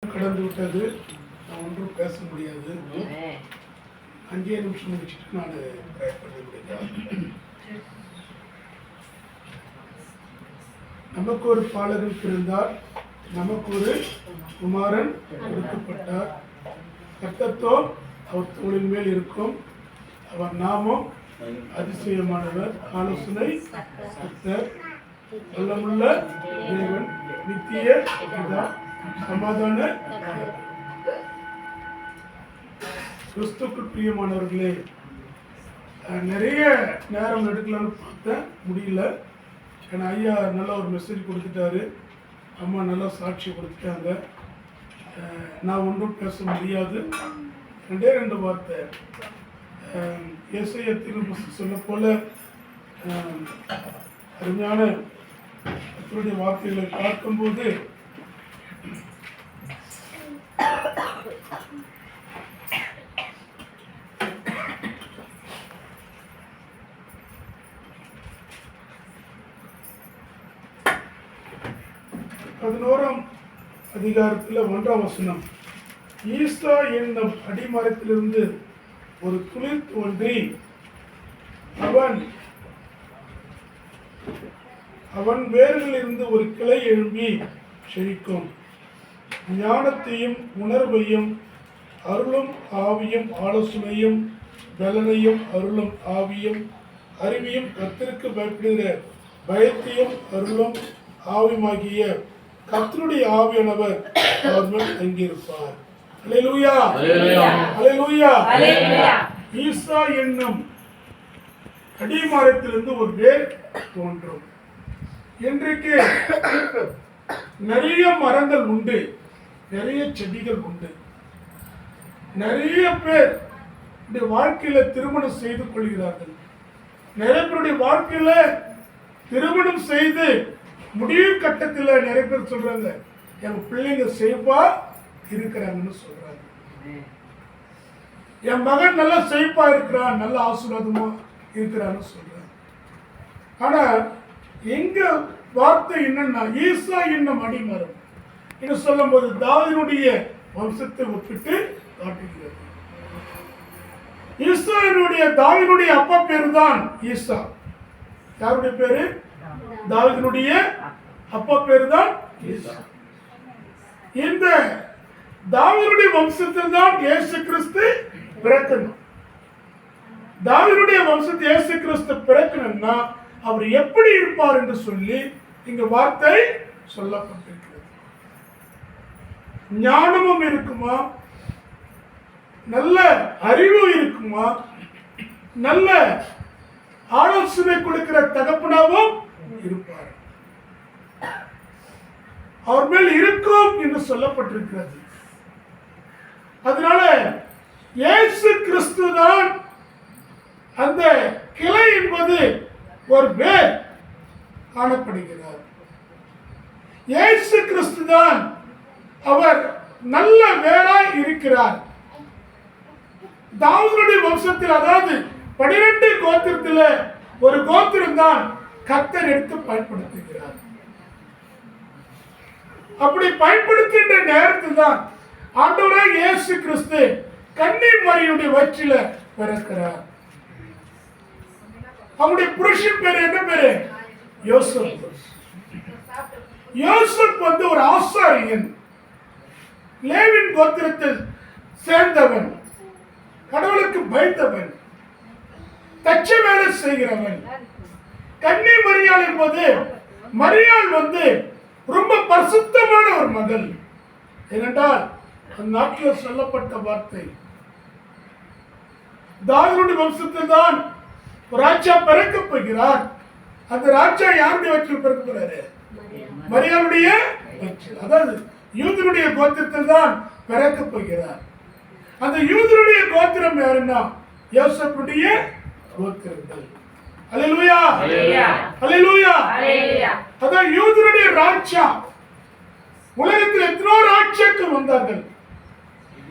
கடந்து விட்டது. நான் ஒன்றும் பேச முடியாது. 5 நிமிஷம் முடிச்சுட்டு நான் ப்ரேயர் பண்ணி முடிக்கிறேன். நமக்கு ஒரு பாலகன் பிறந்தார், நமக்கு ஒரு குமாரன் கொடுக்கப்பட்டார். கர்த்தத்தோ அவர் தோளின் மேல் இருக்கும். அவர் நாமம் அதிசயமானவர், ஆலோசனை கர்த்தர், வல்லமுள்ள தேவன், நித்திய பிதா, சமாதான கிறிஸ்துவுக்குள் பிரியமானவர்களே. நிறைய நேரம் எடுக்கலாம்னு பார்த்தேன், முடியல. ஏன்னா ஐயா நல்ல ஒரு மெசேஜ் கொடுத்துட்டாரு, அம்மா நல்லா சாட்சி கொடுத்துட்டாங்க. நான் ஒன்றும் பேச முடியாது. 2 வார்த்தை ஏசாயா சொல்ல போல அருமையான கர்த்தருடைய வார்த்தைகளை பார்க்கும்போது பதினோராம் அதிகாரத்தில் 1ஆம் வசனம், ஈசா என்னும் அடிமரத்திலிருந்து ஒரு துளிர் தோன்றி அவன் வேர்களிலிருந்து ஒரு கிளை எழும்பி செழிக்கும். ஞானத்தையும் உணர்வையும் அருளும் ஆவியும் ஆலோசனையும் பலனையும் அருளும் ஆவியும் அறிவியும் கர்த்தருக்கு பயப்படுகிற பயத்தையும் அருளும் ஆவியுமாகிய கர்த்தருடைய ஆவியானவர் அவர் மேல் தங்கியிருப்பார். அல்லேலூயா, அல்லேலூயா, அல்லேலூயா. ஈசா என்னும் அடிமரத்திலிருந்து ஒரு வேர் தோன்றும். இன்றைக்கு நிறைய மரங்கள் உண்டு, நிறைய செடிகள் உண்டு. நிறைய பேர் இந்த வாழ்க்கையில திருமணம் செய்து கொள்கிறார்கள். நிறைய பேருடைய வாழ்க்கையில திருமணம் செய்து முடிவு கட்டத்தில் நிறைய பேர் சொல்றாங்க, என் பிள்ளைங்க சேஃபா இருக்கிறாங்கன்னு சொல்றாங்க. என் மகன் நல்லா சேஃபா இருக்கிறான், நல்ல ஆசீர்வாதமா இருக்கிறான்னு சொல்றாங்க. ஆனா எங்க வார்த்தை என்னன்னா, ஈசா என்னும் அடிமரம் என்று சொல்லும் போது தாவீதுடைய வம்சத்தை ஒப்பிட்டு காட்டுகிறது. ஈசாவினுடைய தாவீதுடைய அப்பா பேரு தான் ஈசா. யாருடைய பேரு? தாவீதுடைய அப்பா பேரு தான் ஈசா. இந்த தாவீதுடைய வம்சத்தில் தான் இயேசு கிறிஸ்து பிறக்கணும். தாவீதுடைய வம்சத்தில் இயேசு கிறிஸ்து பிறக்கணும்னா அவர் எப்படி இருப்பார் என்று சொல்லி இங்க வார்த்தை சொல்லப்பட்டிருக்கிறது. ஞானமும் இருக்குமா, நல்ல அறிவு இருக்குமா, நல்ல ஆலோசனை கொடுக்கிற தகப்பனாவும் இருப்பார். அவர் மேல் இருக்கும் என்று சொல்லப்பட்டிருக்கிறது. அதனால இயேசு கிறிஸ்து தான் அந்த கிளை என்பது ஒரு வேர் காணப்படுகிறார். இயேசு கிறிஸ்து தான் அவர் நல்ல வேராய் இருக்கிறார். தாவீதுடைய வம்சத்தில், அதாவது 12 கோத்திரத்தில் ஒரு கோத்திரம் தான் கர்த்தர் எடுத்து பயன்படுத்துகிறார். அப்படி பயன்படுத்துகின்ற நேரத்தில் தான் ஆண்டவராகிய இயேசு கிறிஸ்து கன்னி மரியுடைய வயிற்றில பிறக்கிறார். அவருடைய புருஷன் பேரு என்ன பேரு? யோசப். யோசப் ஒரு ஆசாரியன், லேவின் கோத்திரத்தில் சேர்ந்தவன், கடவுளுக்கு பயந்தவன், தச்ச வேலை செய்கிறவன். கன்னி மரியாள் என்பது, மரியாள் ரொம்ப பரிசுத்தமான ஒரு மகள். ஏனென்றால் அந்த நாட்டில் சொல்லப்பட்ட வார்த்தை, தாவீதுடைய வம்சத்தில் தான் ராஜா பிறக்கப் போகிறார். அந்த ராஜா யாருடைய வயிற்றில் பிறக்க போறாரு? மரியாளுடைய வயிற்றில். அதாவது யூதனுடைய கோத்திரத்தில் தான் பிறக்கப் போகிறார். அந்த யூதனுடைய கோத்திரம் யாருன்னா யோசேப்புடைய கோத்திரங்கள். அல்லேலூயா, அல்லேலூயா, அல்லேலூயா. அதான் யூதனுடைய ராஜா. உலகத்தில் எத்தனோ ராஜாக்கள் வந்தார்கள்,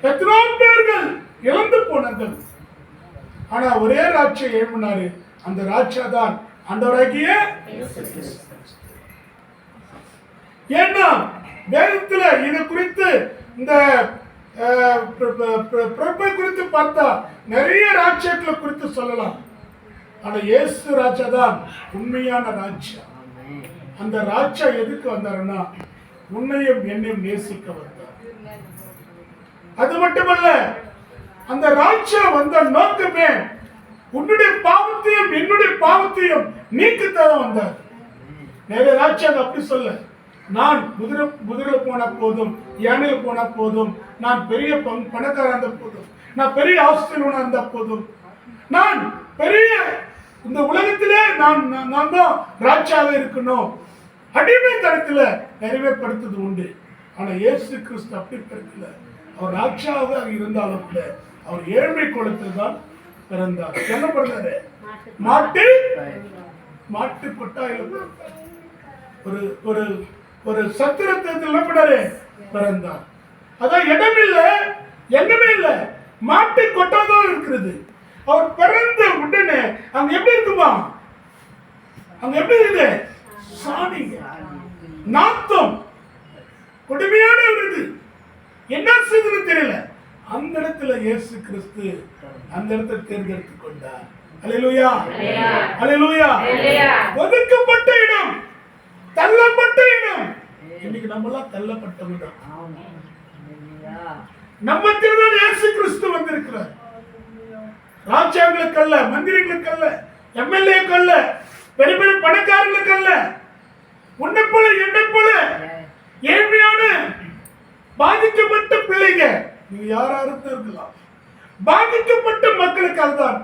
எத்தனோ பேர்கள் இழந்து போனார்கள். ஆனா ஒரே ராஜா எழுப்பினாரு, அந்த ராஜா தான் ஆண்டவராகிய ஏன்னா வேதத்துல இது குறித்து இந்த பிறப்பை குறித்து பார்த்தா நிறைய ராஜ்யங்களை குறித்து சொல்லலாம். ஆனா இயேசு ராஜா தான் உண்மையான ராஜ்யா. அந்த ராஜா எதுக்கு வந்தாருன்னா உன்னையும் என்னையும் நேசிக்க வந்தார். அது மட்டுமல்ல, அந்த ராஜா வந்த நோக்கமே உன்னுடைய பாவத்தையும் என்னுடைய பாவத்தையும் நீக்கத்தான் வந்தார். நிறைய ராஜா அப்படி சொல்ல, நான் குதிரை போனா போதும், யானையில போனா போதும், நான் பெரிய பணக்காரன் இருந்த போதும், நான் பெரிய ஆஸ்திரேலியா இருந்த போதும், நான் பெரிய இந்த உலகத்திலே நான் தான் ராஜாவே இருக்கணும், அடிமை தரத்துல நிறைவேற்படுத்தது உண்டு. ஆனா இயேசு கிறிஸ்து அப்படி பிறக்கல. அவர் ராஜாவாக இருந்தாலும் கூட அவர் ஏழ்மை குலத்தில் தான் பிறந்தார். என்ன பிறந்தாரு? மாட்டு கொட்டாயில பிறந்தார். ஒரு ஒரு ஒரு சத்திரத்தில் பிறந்தார். அதான் இடம் இல்ல, எங்கமே இல்ல, மாட்டு கொட்டாதான் இருக்கிறது. அவர் பிறந்த உடனே அங்க எப்படி இருக்குமா? அங்க எப்படி இருக்குது? சாணிங்க, நாத்தம், கொடுமையான இருக்குது. என்ன செய்யுதுன்னு தெரியல. அந்த இடத்துல இயேசு கிறிஸ்து அந்த இடத்தை தேர்ந்தெடுத்து கொண்டார். அல்லேலூயா, அல்லேலூயா. ஒதுக்கப்பட்ட இடம், தள்ளப்பட்ட இடம். இன்னைக்கு நம்ம எல்லாம் தள்ளப்பட்டவங்க தான். நம்ம தான் இயேசு கிறிஸ்து வந்திருக்கிறார். ராஜாக்களுக்கு அல்ல, மந்திரிகளுக்கு அல்ல, எம்எல்ஏக்கு அல்ல, பெரிய பெரிய பணக்காரர்களுக்கு அல்ல, உன்னை போல என்னை போல ஏழ்மையான பாதிக்கப்பட்ட பிள்ளைங்க, நீங்க யாராவது இருக்கலாம், பாதிக்கப்பட்ட மக்களுக்காக தான்